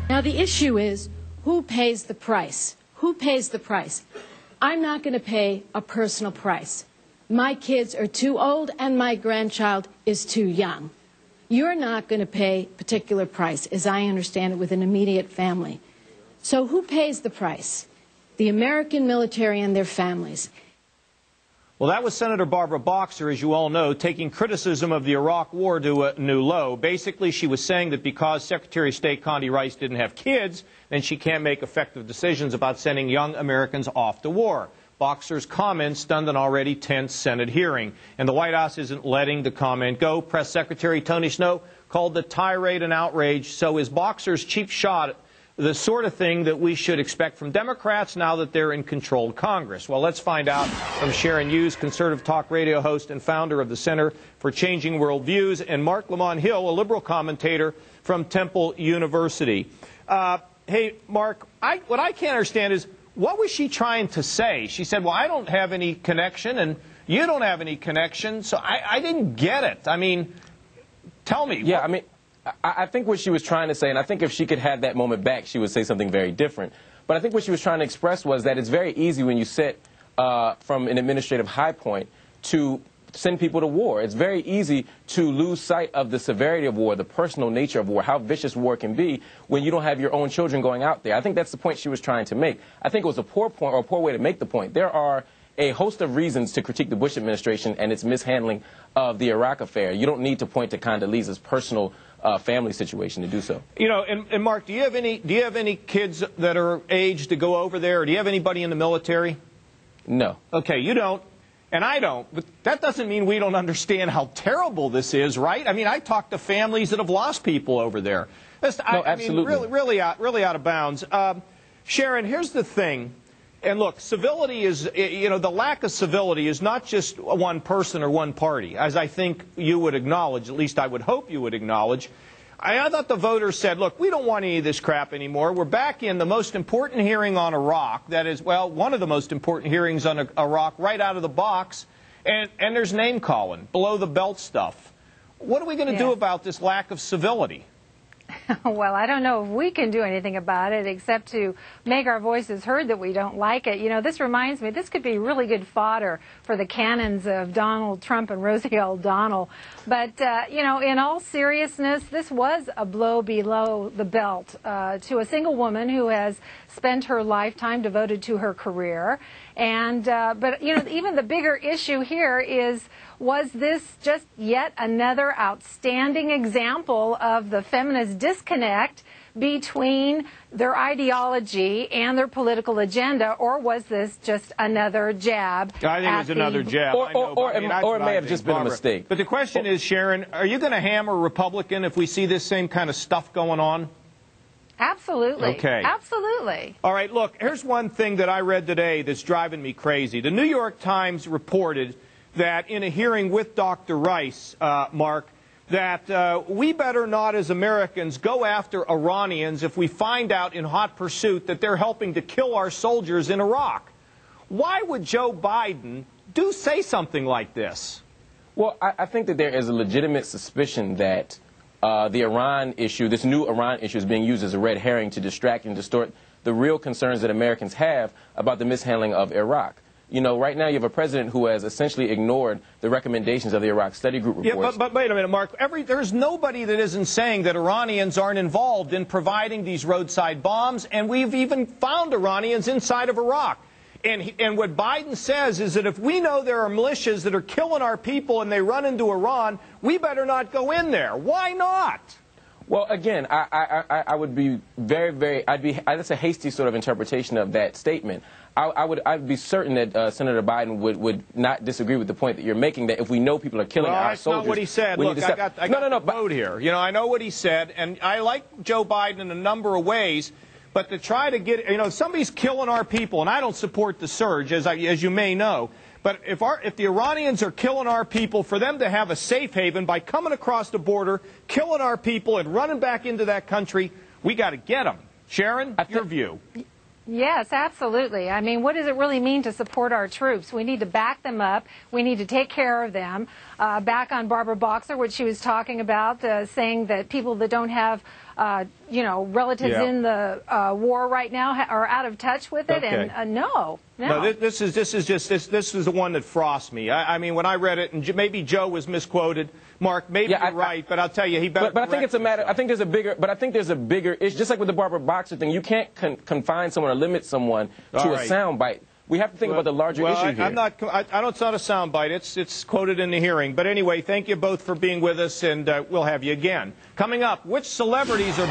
Now, the issue is, who pays the price? Who pays the price? I'm not going to pay a personal price. My kids are too old and my grandchild is too young. You're not going to pay a particular price, as I understand it, with an immediate family. So who pays the price? The American military and their families. Well, that was Senator Barbara Boxer, as you all know, taking criticism of the Iraq War to a new low. Basically, she was saying that because Secretary of State Condi Rice didn't have kids, then she can't make effective decisions about sending young Americans off to war. Boxer's comments stunned an already tense Senate hearing, and the White House isn't letting the comment go. Press Secretary Tony Snow called the tirade an outrage. So is Boxer's cheap shot the sort of thing that we should expect from Democrats now that they're in controlled Congress? Well, let's find out from Sharon Hughes, conservative talk radio host and founder of the Center for Changing Worldviews, and Mark Lamont Hill, a liberal commentator from Temple University. Hey, Mark, what I can't understand is, what was she trying to say? She said, well, I don't have any connection, and you don't have any connection, so I didn't get it. I mean, tell me. Yeah, I mean, I think what she was trying to say, and I think if she could have that moment back, she would say something very different. But I think what she was trying to express was that it's very easy when you sit from an administrative high point to send people to war. It's very easy to lose sight of the severity of war, the personal nature of war, how vicious war can be when you don't have your own children going out there. I think that's the point she was trying to make. I think it was a poor point, or a poor way to make the point. There are a host of reasons to critique the Bush administration and its mishandling of the Iraq affair. You don't need to point to Condoleezza's personal family situation to do so. You know, and Mark, do you have any kids that are aged to go over there, or do you have anybody in the military? No. Okay, you don't, and I don't, but that doesn't mean we don't understand how terrible this is, right? I mean, I talk to families that have lost people over there. Absolutely. I mean, really out of bounds. Sharon, here's the thing. And look, civility is, you know, the lack of civility is not just one person or one party, as I think you would acknowledge, at least I would hope you would acknowledge. I thought the voters said, look, we don't want any of this crap anymore. We're back in the most important hearing on Iraq. That is, well, one of the most important hearings on Iraq right out of the box. And there's name-calling, below-the-belt stuff. What are we going to do about this lack of civility? Well, I don't know if we can do anything about it except to make our voices heard that we don't like it. You know, this reminds me, this could be really good fodder for the cannons of Donald Trump and Rosie O'Donnell. But, you know, in all seriousness, this was a blow below the belt to a single woman who has spent her lifetime devoted to her career. And but, you know, even the bigger issue here is, was this just yet another outstanding example of the feminist disconnect between their ideology and their political agenda, or was this just another jab? I think it was another jab. Or it may have just been a mistake. But the question is, Sharon, are you going to hammer Republican if we see this same kind of stuff going on? Absolutely. Okay. Absolutely. All right, look, here's one thing that I read today that's driving me crazy. The New York Times reported that in a hearing with Dr. Rice, Mark, that we better not as Americans go after Iranians if we find out in hot pursuit that they're helping to kill our soldiers in Iraq. Why would Joe Biden say something like this? Well, I think that there is a legitimate suspicion that the Iran issue, this new Iran issue, is being used as a red herring to distract and distort the real concerns that Americans have about the mishandling of Iraq. You know, right now you have a president who has essentially ignored the recommendations of the Iraq Study Group reports. Yeah, but wait a minute, Mark. There's nobody that isn't saying that Iranians aren't involved in providing these roadside bombs, and we've even found Iranians inside of Iraq. And what Biden says is that if we know there are militias that are killing our people and they run into Iran, we better not go in there. Why not? Well, again, I would be that's a hasty sort of interpretation of that statement. I'd be certain that Senator Biden would not disagree with the point that you're making, that if we know people are killing our soldiers... Well, that's not what he said. Look, I got the vote here. You know, I know what he said, and I like Joe Biden in a number of ways, but to try to get... You know, if somebody's killing our people, and I don't support the surge, as you may know, but if the Iranians are killing our people, for them to have a safe haven by coming across the border, killing our people, and running back into that country, we got to get them. Sharon, your view. Yes, absolutely. I mean, what does it really mean to support our troops? We need to back them up. We need to take care of them. Back on Barbara Boxer, what she was talking about, saying that people that don't have, relatives in the war right now are out of touch with it. Okay. And no. This is the one that frosts me. I mean, when I read it, and maybe Joe was misquoted. Mark, maybe you're right, but I'll tell you, he better. But I think it's a matter. I think there's a bigger. But I think there's a bigger issue. Just like with the Barbara Boxer thing, you can't confine someone or limit someone to a soundbite. We have to think about the larger issue here. I don't. It's not a soundbite. It's quoted in the hearing. But anyway, thank you both for being with us, and we'll have you again. Coming up, which celebrities are